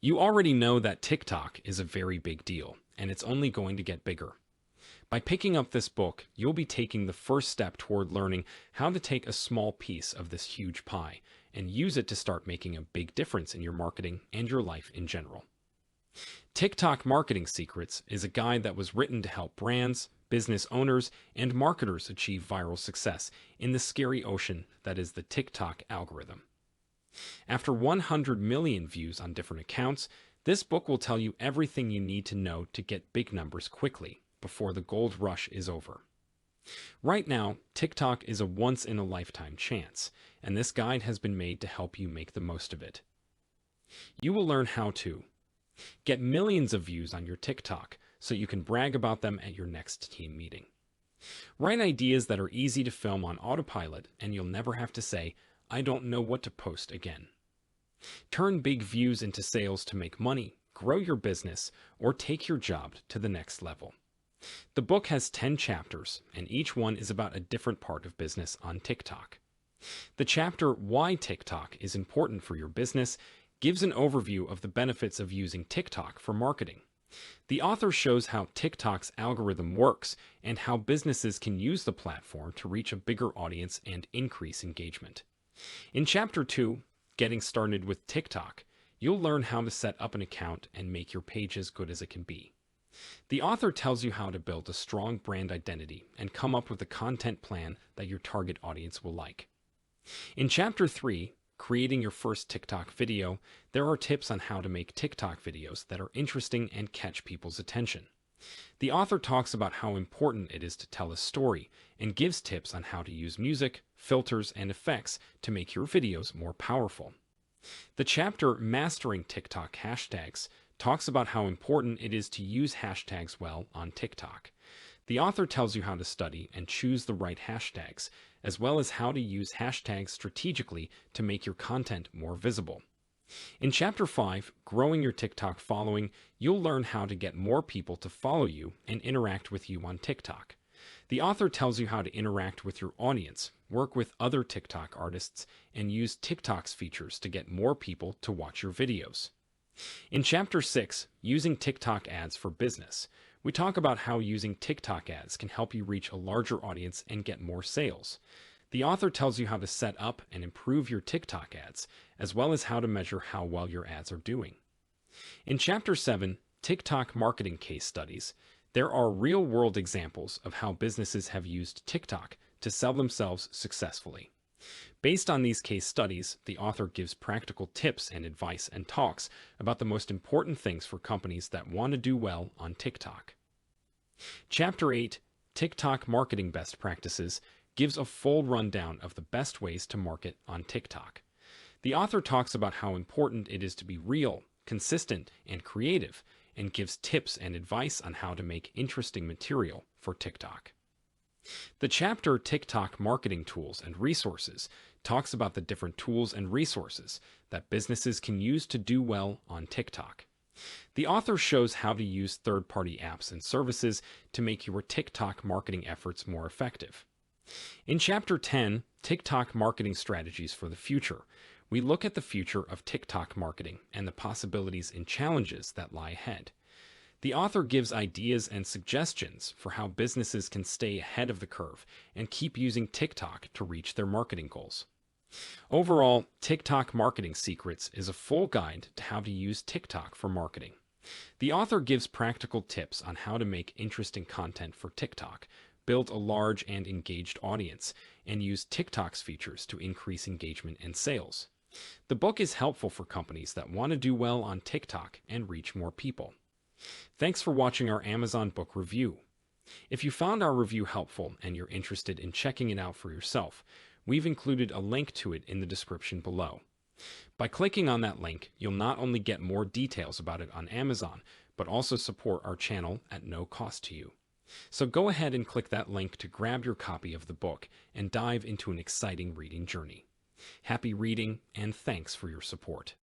You already know that TikTok is a very big deal, and it's only going to get bigger. By picking up this book, you'll be taking the first step toward learning how to take a small piece of this huge pie and use it to start making a big difference in your marketing and your life in general. TikTok Marketing Secrets is a guide that was written to help brands, business owners, and marketers achieve viral success in the scary ocean that is the TikTok algorithm. After 100 million views on different accounts, this book will tell you everything you need to know to get big numbers quickly before the gold rush is over. Right now, TikTok is a once-in-a-lifetime chance, and this guide has been made to help you make the most of it. You will learn how to get millions of views on your TikTok so you can brag about them at your next team meeting. Write ideas that are easy to film on autopilot, and you'll never have to say, "I don't know what to post" again. Turn big views into sales to make money, grow your business, or take your job to the next level. The book has 10 chapters, and each one is about a different part of business on TikTok. The chapter Why TikTok is Important for Your Business gives an overview of the benefits of using TikTok for marketing. The author shows how TikTok's algorithm works and how businesses can use the platform to reach a bigger audience and increase engagement. In Chapter 2, Getting Started with TikTok, you'll learn how to set up an account and make your page as good as it can be. The author tells you how to build a strong brand identity and come up with a content plan that your target audience will like. In Chapter 3, Creating Your First TikTok Video, there are tips on how to make TikTok videos that are interesting and catch people's attention. The author talks about how important it is to tell a story and gives tips on how to use music, filters, and effects to make your videos more powerful. The chapter Mastering TikTok Hashtags talks about how important it is to use hashtags well on TikTok. The author tells you how to study and choose the right hashtags, as well as how to use hashtags strategically to make your content more visible. In Chapter 5, Growing Your TikTok Following, you'll learn how to get more people to follow you and interact with you on TikTok. The author tells you how to interact with your audience, work with other TikTok artists, and use TikTok's features to get more people to watch your videos. In Chapter 6, Using TikTok Ads for Business, we talk about how using TikTok ads can help you reach a larger audience and get more sales. The author tells you how to set up and improve your TikTok ads, as well as how to measure how well your ads are doing. In Chapter 7, TikTok Marketing Case Studies, there are real-world examples of how businesses have used TikTok to sell themselves successfully. Based on these case studies, the author gives practical tips and advice and talks about the most important things for companies that want to do well on TikTok. Chapter 8, TikTok Marketing Best Practices, gives a full rundown of the best ways to market on TikTok. The author talks about how important it is to be real, consistent, and creative, and gives tips and advice on how to make interesting material for TikTok. The chapter TikTok Marketing Tools and Resources talks about the different tools and resources that businesses can use to do well on TikTok. The author shows how to use third-party apps and services to make your TikTok marketing efforts more effective. In Chapter 10, TikTok Marketing Strategies for the Future, we look at the future of TikTok marketing and the possibilities and challenges that lie ahead. The author gives ideas and suggestions for how businesses can stay ahead of the curve and keep using TikTok to reach their marketing goals. Overall, TikTok Marketing Secrets is a full guide to how to use TikTok for marketing. The author gives practical tips on how to make interesting content for TikTok, build a large and engaged audience, and use TikTok's features to increase engagement and sales. The book is helpful for companies that want to do well on TikTok and reach more people. Thanks for watching our Amazon book review. If you found our review helpful and you're interested in checking it out for yourself, we've included a link to it in the description below. By clicking on that link, you'll not only get more details about it on Amazon, but also support our channel at no cost to you. So go ahead and click that link to grab your copy of the book and dive into an exciting reading journey. Happy reading, and thanks for your support.